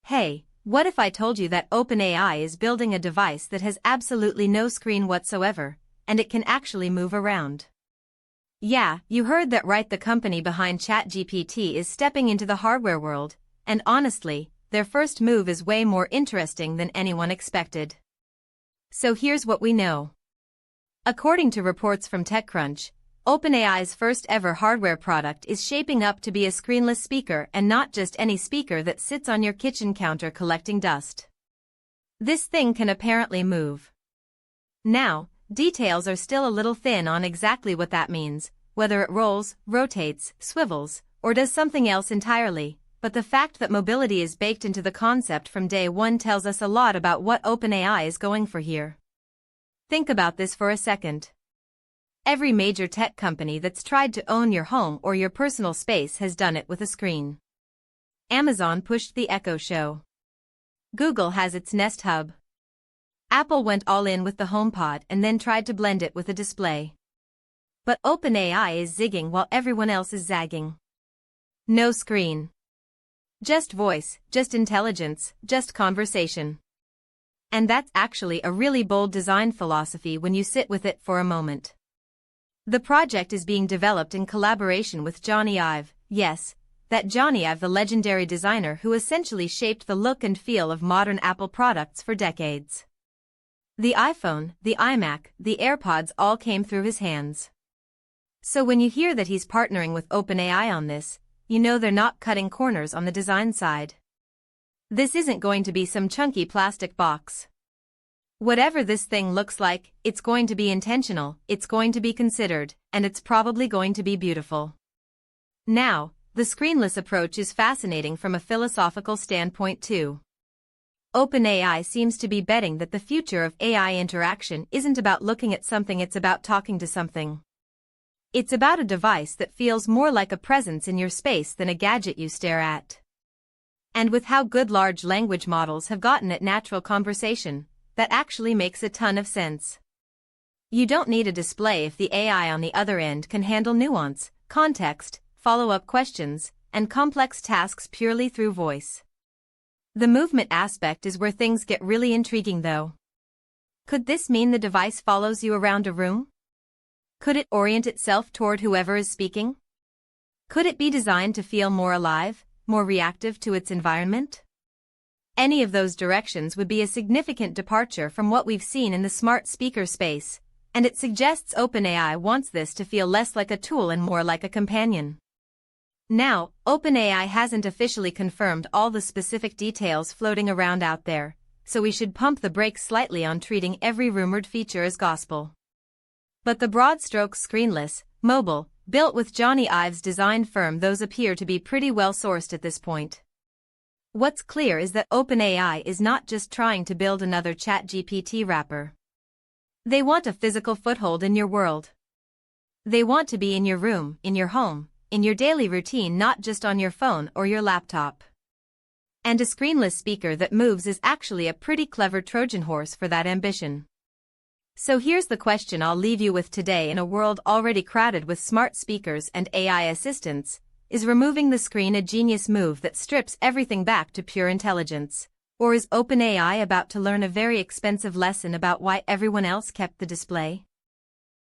Hey, what if I told you that OpenAI is building a device that has absolutely no screen whatsoever, and it can actually move around? Yeah, you heard that right. The company behind ChatGPT is stepping into the hardware world, and honestly, their first move is way more interesting than anyone expected. So here's what we know. According to reports from TechCrunch, OpenAI's first-ever hardware product is shaping up to be a screenless speaker, and not just any speaker that sits on your kitchen counter collecting dust. This thing can apparently move. Now, details are still a little thin on exactly what that means, whether it rolls, rotates, swivels, or does something else entirely, but the fact that mobility is baked into the concept from day one tells us a lot about what OpenAI is going for here. Think about this for a second. Every major tech company that's tried to own your home or your personal space has done it with a screen. Amazon pushed the Echo Show. Google has its Nest Hub. Apple went all in with the HomePod and then tried to blend it with a display. But OpenAI is zigging while everyone else is zagging. No screen. Just voice, just intelligence, just conversation. And that's actually a really bold design philosophy when you sit with it for a moment. The project is being developed in collaboration with Johnny Ive, yes, that Johnny Ive, the legendary designer who essentially shaped the look and feel of modern Apple products for decades. The iPhone, the iMac, the AirPods all came through his hands. So when you hear that he's partnering with OpenAI on this, you know they're not cutting corners on the design side. This isn't going to be some chunky plastic box. Whatever this thing looks like, it's going to be intentional, it's going to be considered, and it's probably going to be beautiful. Now, the screenless approach is fascinating from a philosophical standpoint too. OpenAI seems to be betting that the future of AI interaction isn't about looking at something, it's about talking to something. It's about a device that feels more like a presence in your space than a gadget you stare at. And with how good large language models have gotten at natural conversation, that actually makes a ton of sense. You don't need a display if the AI on the other end can handle nuance, context, follow-up questions, and complex tasks purely through voice. The movement aspect is where things get really intriguing though. Could this mean the device follows you around a room? Could it orient itself toward whoever is speaking? Could it be designed to feel more alive, more reactive to its environment? Any of those directions would be a significant departure from what we've seen in the smart speaker space, and it suggests OpenAI wants this to feel less like a tool and more like a companion. Now, OpenAI hasn't officially confirmed all the specific details floating around out there, so we should pump the brakes slightly on treating every rumored feature as gospel. But the broad strokes screenless, mobile, built with Johnny Ive's design firm, those appear to be pretty well sourced at this point. What's clear is that OpenAI is not just trying to build another ChatGPT wrapper. They want a physical foothold in your world. They want to be in your room, in your home, in your daily routine, not just on your phone or your laptop. And a screenless speaker that moves is actually a pretty clever Trojan horse for that ambition. So here's the question I'll leave you with today. In a world already crowded with smart speakers and AI assistants, is removing the screen a genius move that strips everything back to pure intelligence? Or is OpenAI about to learn a very expensive lesson about why everyone else kept the display?